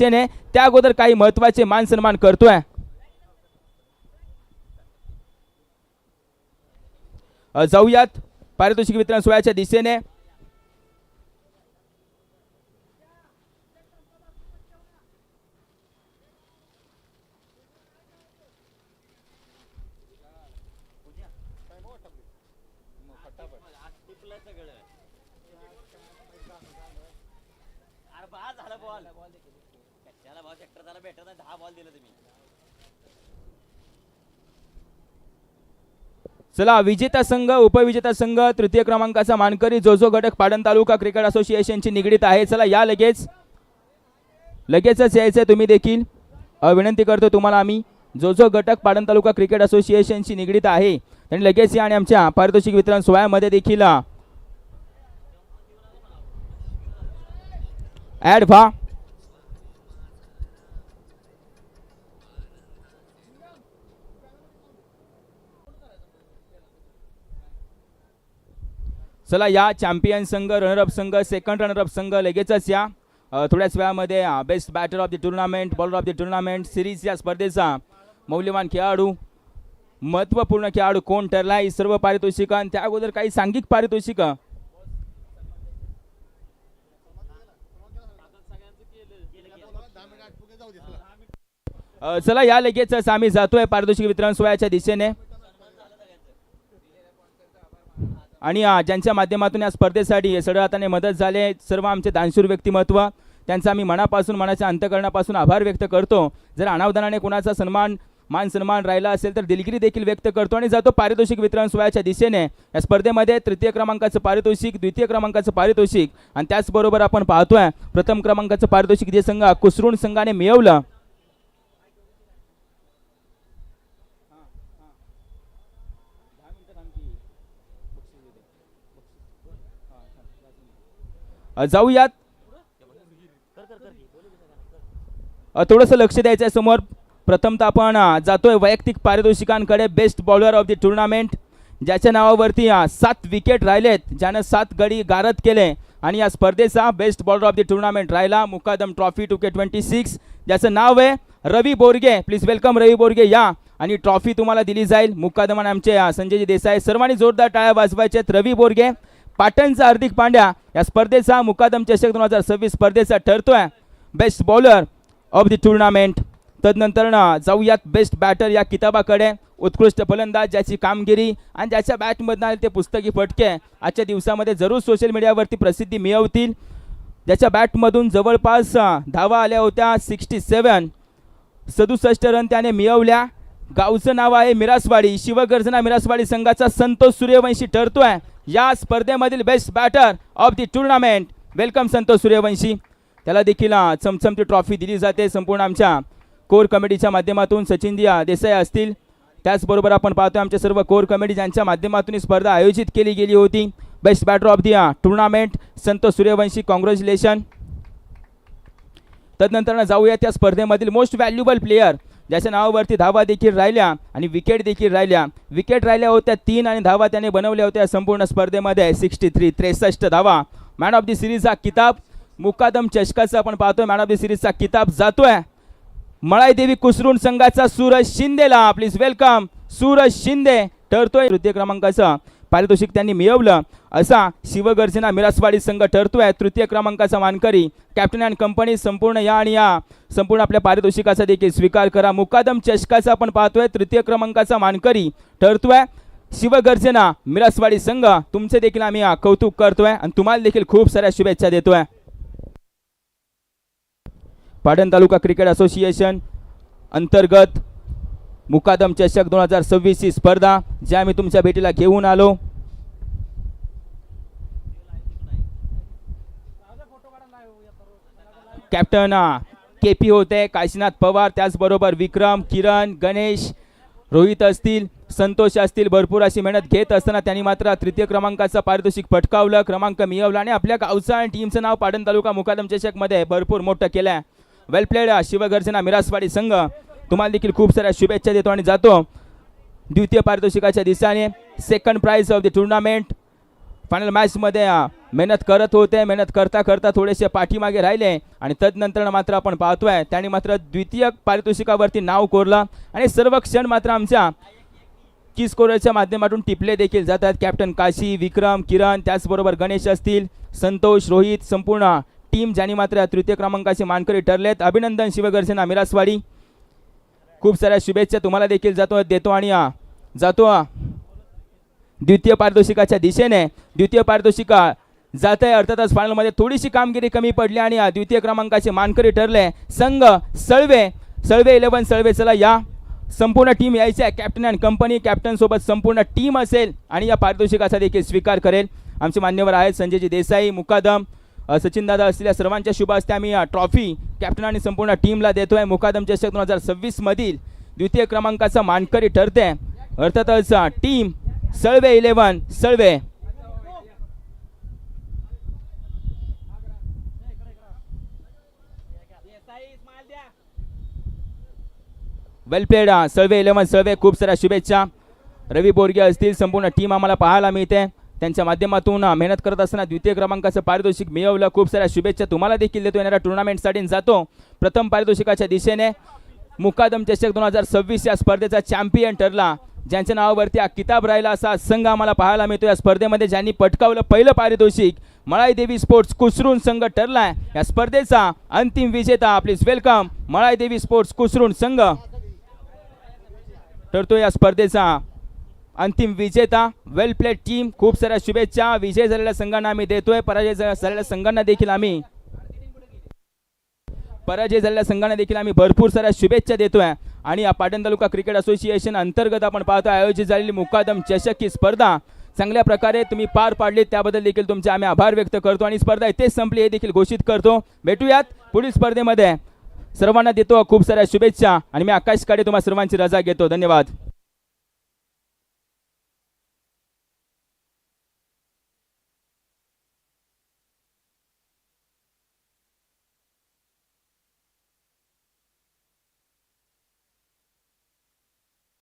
निमित्ताने त्या अगोदर काही महत्त्वाचे मान सन्मान करतोय। जाऊयात पारितोषिक वितरण सोहळ्याच्या दिशेने। चला विजेता संघ उपविजेता संघ तृतीय क्रमांकाचा मानकरी जो जो घटक पाटण तालुका क्रिकेट असोसिएशनची निगडीत आहे, चला या लगेचच यायचं तुम्ही देखील विनंती करतो तुम्हाला आम्ही। जो जो घटक पाटण तालुका क्रिकेट असोसिएशनशी निगडीत आहे त्यांनी लगेच या आणि आमच्या पारितोषिक वितरण सोहळ्यामध्ये देखील ऍड व्हा। चला या चॅम्पियन संघ, रनरअप संघ, सेकंड रनरअप संघ लगेचच या। थोड्याच वेळामध्ये best batter of the tournament, bowler of the tournament series या स्पर्धेचा मौल्यवान खेळाडू, महत्त्वपूर्ण खेळाडू कोण ठरला ही सर्व पारितोषिक आणि त्या अगोदर काही सांघिक पारितोषिक। चला या लगेचच आम्ही जातोय पारितोषिक वितरण सोहळ्याच्या दिशेने आणि ज्यांच्या माध्यमातून या स्पर्धेसाठी सढळ हाताने मदत झाले सर्व आमचे दानशूर व्यक्तिमत्व त्यांचा आम्ही मनापासून मनाच्या अंतःकरणापासून आभार व्यक्त करतो। जर अनावधानाने कोणाचा सन्मान मान सन्मान राहिला असेल तर दिलगिरी देखील व्यक्त करतो आणि जातो पारितोषिक वितरण सोहळ्याच्या दिशेने। या स्पर्धेमध्ये तृतीय क्रमांकाचं पारितोषिक, द्वितीय क्रमांकाचं पारितोषिक आणि त्याचबरोबर आपण पाहतोय प्रथम क्रमांकाचं पारितोषिक जे संघ कुसरुण संघाने मिळवलं। जाऊयात थोडंसं लक्ष द्यायचं आहे समोर। प्रथमतः आपण जातोय वैयक्तिक पारितोषिकांकडे। Best bowler of the tournament ज्याच्या नावावरती 7 विकेट राहिलेत, ज्यानं 7 गडी गारद केले आणि या स्पर्धेचा best bowler of the tournament राहिला मुकादम ट्रॉफी 2K26 ज्याचं नाव आहे रवी बोरगे। प्लीज वेलकम रवी बोरगे या आणि ट्रॉफी तुम्हाला दिली जाईल। मुकादमान आमचे संजयजी देसाई, सर्वांनी जोरदार टाळ्या वाजवायच्यात। रवी बोरगे पाटणचा हार्दिक पांड्या या स्पर्धेचा मुकादम चषक 2026 स्पर्धेचा ठरतोय best bowler of the tournament. तदनंतर जाऊयात बेस्ट बॅटर या किताबाकडे। उत्कृष्ट फलंदाज ज्याची कामगिरी आणि ज्याच्या बॅटमधून आले ते पुस्तकी फटके आजच्या दिवसामध्ये जरूर सोशल मीडियावरती प्रसिद्धी मिळवतील। ज्याच्या बॅटमधून जवळपास धावा आल्या होत्या 67 रन त्याने मिळवल्या। गावचं नाव आहे मिरासवाडी, शिवगर्जना मिरासवाडी संघाचा संतोष सूर्यवंशी ठरतोय या स्पर्धेमधील best batter of the tournament. Welcome Santosh Suryavanshi. त्याला देखील चमचमती ट्रॉफी दिली जाते संपूर्ण आमच्या कोर कमिटीच्या माध्यमातून। सचिनजी देसाई असतील, त्याचबरोबर आपण पाहतोय आमच्या सर्व कोर कमिटी ज्यांच्या माध्यमातून ही स्पर्धा आयोजित केली गेली होती। Best batter of the tournament Santosh Suryavanshi, congratulation. तदनंतर जाऊया त्या स्पर्धेमधील मोस्ट व्हॅल्युएबल प्लेयर ज्याच्या नावावरती धावा देखील राहिल्या आणि विकेट देखील राहिल्या। विकेट राहिल्या होत्या 3 आणि धावा त्याने बनवल्या होत्या संपूर्ण स्पर्धेमध्ये 63 धावा। मॅन ऑफ द सिरीज हा किताब मुकादम चषकाचा आपण पाहतोय मॅन ऑफ द सिरीजचा किताब जातोय मळाईदेवी कुसरुण संघाचा सूरज शिंदेला। प्लीज वेलकम सूरज शिंदे ठरतोय तृतीय क्रमांकाचं पारितोषिक त्यांनी मिळवलं असा शिवगर्जना मिरासवाडी संघ ठरतोय तृतीय क्रमांकाचा मानकरी। कॅप्टन अँड कंपनी संपूर्ण या आणि या संपूर्ण आपल्या पारितोषिकाचा देखील स्वीकार करा। मुकादम चषकाचा आपण पाहतोय तृतीय क्रमांकाचा मानकरी ठरतोय शिवगर्जना मिरासवाडी संघ। तुमचे देखील आम्ही कौतुक करतोय आणि तुम्हाला देखील खूप साऱ्या शुभेच्छा देतोय। पाटण तालुका क्रिकेट असोसिएशन अंतर्गत मुकादम चषक 2026 ही स्पर्धा जी आम्ही तुमच्या भेटीला घेऊन आलो। कॅप्टन KP होते, काशीनाथ पवार, त्याचबरोबर विक्रम, किरण, गणेश, रोहित असतील, संतोष असतील, भरपूर अशी मेहनत घेत असताना त्यांनी मात्र तृतीय क्रमांकाचा पारितोषिक पटकावलं, क्रमांक मिळवला आणि आपल्या गावचा आणि टीमचं नाव पाटण तालुका मुकादम चषक मध्ये भरपूर मोठं केलंय। वेल प्लेड शिवगर्जना मिरासवाडी संघ, तुम्हाला देखील खूप साऱ्या शुभेच्छा देतो आणि जातो द्वितीय पारितोषिकाच्या दिशेने। Second prize of the tournament final match मध्ये मेहनत करत होते, मेहनत करता करता थोडेसे पाठीमागे राहिले आणि तदनंतर मात्र आपण पाहतोय त्यांनी मात्र द्वितीय पारितोषिकावरती नाव कोरलं आणि सर्व क्षण मात्र आमच्या की स्कोरच्या माध्यमातून टिपले देखील जातात. कॅप्टन काशी, विक्रम, किरण, त्याचबरोबर गणेश असतील, संतोष, रोहित, संपूर्ण टीम ज्यांनी मात्र तृतीय क्रमांकाचे मानकरी ठरलेत. अभिनंदन शिवगर्जना मिरासवाडी. खूप साऱ्या शुभेच्छा तुम्हाला देखील देतो आणि जातो द्वितीय पारितोषिकाच्या दिशेने. द्वितीय पारितोषिका जात आहे. अर्थातच फायनलमध्ये थोडीशी कामगिरी कमी पडली आणि द्वितीय क्रमांकाचे मानकरी ठरले संघ सळवे. 11 सळवे. चला या संपूर्ण टीम यायची आहे. कॅप्टन अँड कंपनी, कॅप्टन सोबत संपूर्ण टीम असेल आणि या पारितोषिकाचा देखील स्वीकार करेल. आमचे मान्यवर आहेत संजयजी देसाई, मुकादम, सचिन दादा असतील. या सर्वांच्या शुभ हस्ते आम्ही ट्रॉफी कॅप्टन आणि संपूर्ण टीमला देतोय. मुकादम चषक 2026 मधील द्वितीय क्रमांकाचा मानकरी ठरते अर्थातच टीम सळवे 11 सळवे. वेल प्लेड सळवे 11 सळवे. खूप साऱ्या शुभेच्छा. रवी बोरगे असतील, संपूर्ण टीम आम्हाला पाहायला मिळते. त्यांच्या माध्यमातून मेहनत करत असताना द्वितीय क्रमांकाचं पारितोषिक मिळवलं. खूप साऱ्या शुभेच्छा तुम्हाला देखील देतो. येणाऱ्या टुर्नामेंटसाठी जातो प्रथम पारितोषिकाच्या दिशेने. मुकादम चषक 2026 या स्पर्धेचा चॅम्पियन ठरला, ज्यांच्या नावावरती हा किताब राहिला असा संघ आम्हाला पाहायला मिळतो. या स्पर्धेमध्ये ज्यांनी पटकावलं पहिलं पारितोषिक मळाई देवी स्पोर्ट्स कुसरून संघ ठरलाय या स्पर्धेचा अंतिम विजेता. प्लीज वेलकम मळाई देवी स्पोर्ट्स कुसरून संघ ठरतो या स्पर्धेचा अंतिम विजेता. वेल प्लेड टीम. खूप साऱ्या शुभेच्छा. विजय झालेल्या संघांना आम्ही देतोय, पराजय झालेल्या संघांना देखील आम्ही भरपूर साऱ्या शुभेच्छा देतोय. आणि या पाटण तालुका क्रिकेट असोसिएशन अंतर्गत आपण पाहतो आयोजित झालेली मुकादम चषक ही स्पर्धा चांगल्या प्रकारे तुम्ही पार पाडली, त्याबद्दल देखील तुमचे आम्ही आभार व्यक्त करतो. आणि स्पर्धा इथेच संपली हे देखील घोषित करतो. भेटूयात पुढील स्पर्धेमध्ये. सर्वांना देतो खूप साऱ्या शुभेच्छा आणि मी आकाश काळे तुम्हा सर्वांची रजा घेतो. धन्यवाद.